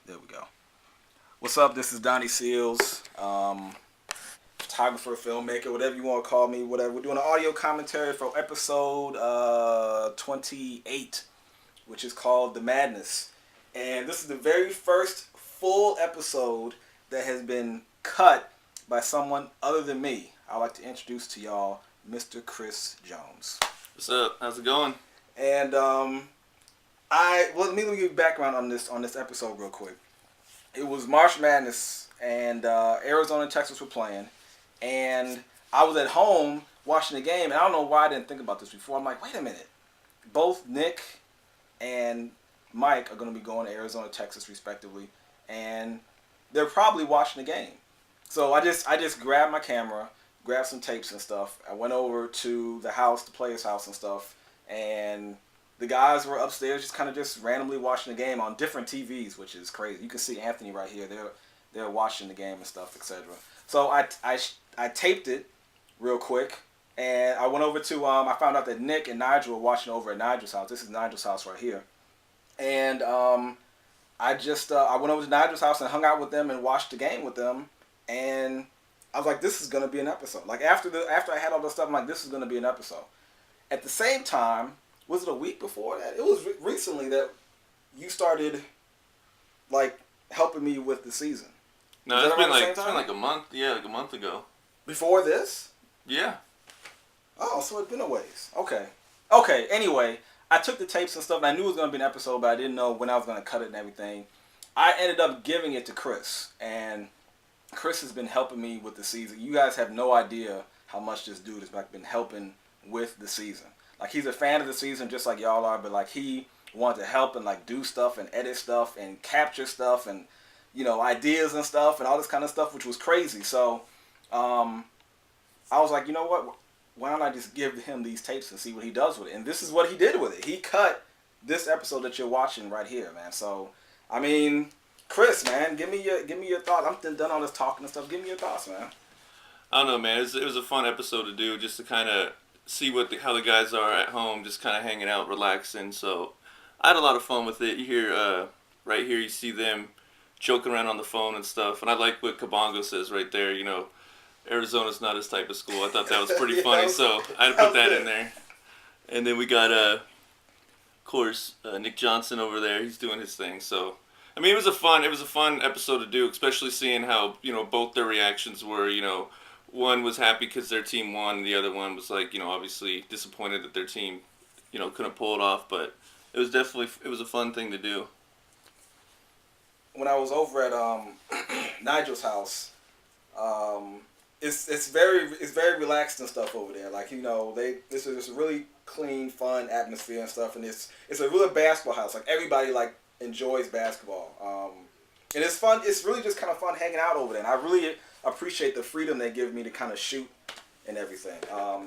There we go. What's up? This is Donnie Seals, photographer, filmmaker, whatever you want to call me, whatever. We're doing an audio commentary for episode 28, which is called The Madness. And this is the very first full episode that has been cut by someone other than me. I'd like to introduce to y'all Mr. Chris Jones. What's up? How's it going? And let me give you background on this episode real quick. It was March Madness, and Arizona and Texas were playing, and I was at home watching the game, and I don't know why I didn't think about this before. I'm like, wait a minute, both Nick and Mike are going to be going to Arizona, Texas, respectively, and they're probably watching the game. So I just grabbed my camera, grabbed some tapes and stuff. I went over to the house, the players' house and stuff, and the guys were upstairs just randomly watching the game on different TVs, which is crazy. You can see Anthony right here. They're watching the game and stuff, etc. So I taped it real quick, and I went over to I found out that Nick and Nigel were watching over at Nigel's house. This is Nigel's house right here, and I went over to Nigel's house and hung out with them and watched the game with them, and I was like, this is gonna be an episode. Like after I had all this stuff, I'm like, this is gonna be an episode. At the same time, was it a week before that? It was recently that you started, like, helping me with the season. No, it's been like a month. Yeah, like a month ago. Before this? Yeah. Oh, so it's been a ways. Okay. Anyway, I took the tapes and stuff, and I knew it was going to be an episode, but I didn't know when I was going to cut it and everything. I ended up giving it to Chris, and Chris has been helping me with the season. You guys have no idea how much this dude has been helping with the season. Like, he's a fan of the season just like y'all are, but, like, he wanted to help and, like, do stuff and edit stuff and capture stuff and, you know, ideas and stuff and all this kind of stuff, which was crazy. So, I was like, you know what? Why don't I just give him these tapes and see what he does with it? And this is what he did with it. He cut this episode that you're watching right here, man. So, I mean, Chris, man, give me your thoughts. I'm done all this talking and stuff. Give me your thoughts, man. I don't know, man. It was a fun episode to do, just to kind of see how the guys are at home, just kind of hanging out, relaxing. So I had a lot of fun with it. You hear right here, you see them joking around on the phone and stuff. And I like what Kabongo says right there. You know, Arizona's not his type of school. I thought that was pretty funny, so I had to put that in there. And then we got, of course, Nick Johnson over there. He's doing his thing. So I mean, it was a fun episode to do, especially seeing how, you know, both their reactions were. You know, one was happy because their team won, and the other one was, like, you know, obviously disappointed that their team, you know, couldn't pull it off. But it was a fun thing to do. When I was over at Nigel's house, it's very relaxed and stuff over there. Like, you know, this is a really clean, fun atmosphere and stuff, and it's a real basketball house. Like, everybody, like, enjoys basketball, and it's fun. It's really just kind of fun hanging out over there, and I really appreciate the freedom they give me to kind of shoot and everything.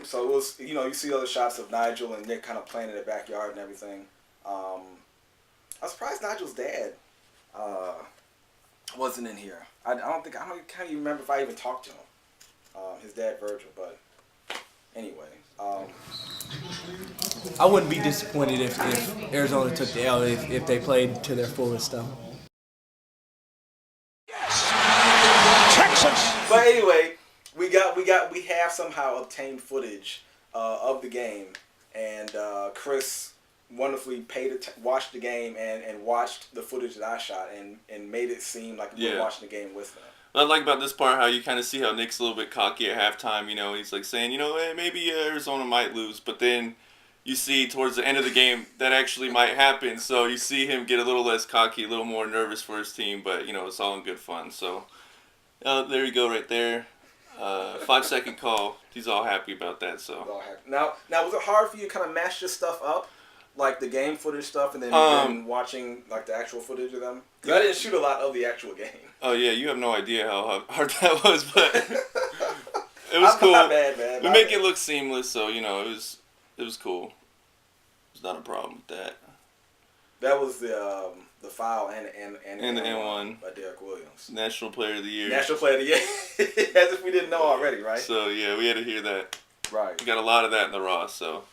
So it was, you know, you see other shots of Nigel and Nick kind of playing in the backyard and everything. I was surprised Nigel's dad wasn't in here. I can't even remember if I even talked to him. His dad, Virgil, but anyway. I wouldn't be disappointed if Arizona took the L if they played to their fullest though. Texas. But anyway, we have somehow obtained footage of the game, and Chris wonderfully watched the game and watched the footage that I shot and made it seem like we were watching the game with them. What I like about this part, how you kind of see how Nick's a little bit cocky at halftime. You know, he's like saying, you know, hey, maybe Arizona might lose, but then you see towards the end of the game that actually might happen. So you see him get a little less cocky, a little more nervous for his team, but, you know, it's all in good fun. So there you go right there. 5-second call. He's all happy about that. So now was it hard for you to kind of match this stuff up, like the game footage stuff, and then watching like the actual footage of them? Because I didn't shoot a lot of the actual game. Oh yeah, you have no idea how hard that was, but it was cool. Not bad, man. We make it look seamless, so, you know, it was cool. There's not a problem with that. That was the foul and the N1 by Derek Williams. National Player of the Year. National Player of the Year. As if we didn't know already, right? So yeah, we had to hear that. Right. We got a lot of that in the Raw, so.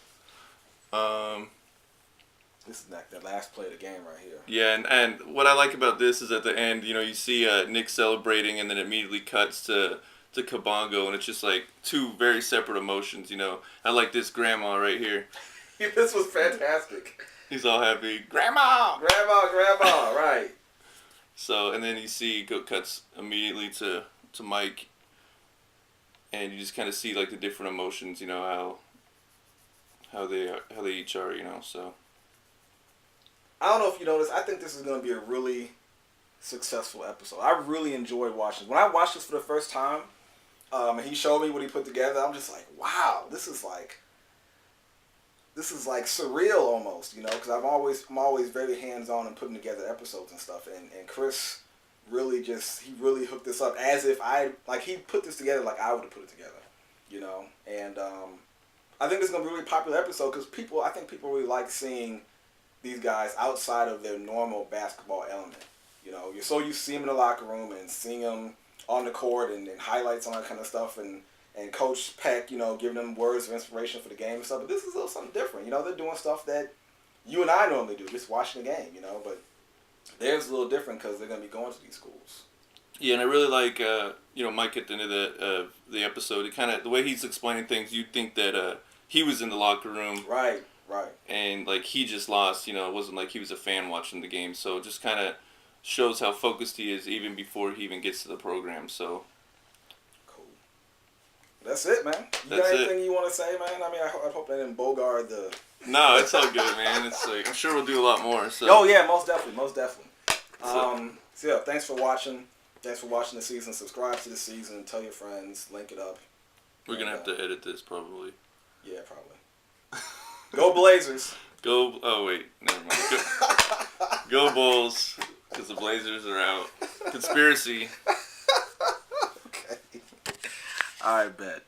This is the last play of the game right here. Yeah, and what I like about this is at the end, you see Nick celebrating, and then immediately cuts to Kabongo, and it's just like two very separate emotions. I like this grandma right here. This was fantastic. He's all happy, grandma, right. So, and then you see cuts immediately to Mike, and you just kind of see like the different emotions, how they each are, so. I don't know if you noticed, I think this is going to be a really successful episode. I really enjoyed watching. When I watched this for the first time, and he showed me what he put together, I'm just like, wow, this is like surreal almost, because I'm always very hands-on in putting together episodes and stuff, and Chris really he really hooked this up as if he put this together like I would have put it together, and I think this is going to be a really popular episode because I think people really like seeing these guys outside of their normal basketball element. You're so used to seeing them in the locker room and seeing them on the court and highlights and all that kind of stuff, and Coach Peck, giving them words of inspiration for the game and stuff. But this is a little something different. They're doing stuff that you and I normally do, just watching the game, But theirs is a little different because they're going to be going to these schools. Yeah, and I really like, Mike at the end of the episode. The way he's explaining things, you'd think that he was in the locker room. Right. And, he just lost, it wasn't like he was a fan watching the game. So it just kind of shows how focused he is even before he even gets to the program, so. Cool. That's it, man. You got anything you want to say, man? I mean, I hope I didn't bogart the... No, it's all good, man. It's I'm sure we'll do a lot more, so. Oh, yeah, most definitely. So, yeah, thanks for watching. Thanks for watching the season. Subscribe to the season. Tell your friends. Link it up. We're going to have to edit this, probably. Yeah, probably. Go Blazers. Oh, wait. Never mind. Go Bulls, because the Blazers are out. Conspiracy. Okay. I bet.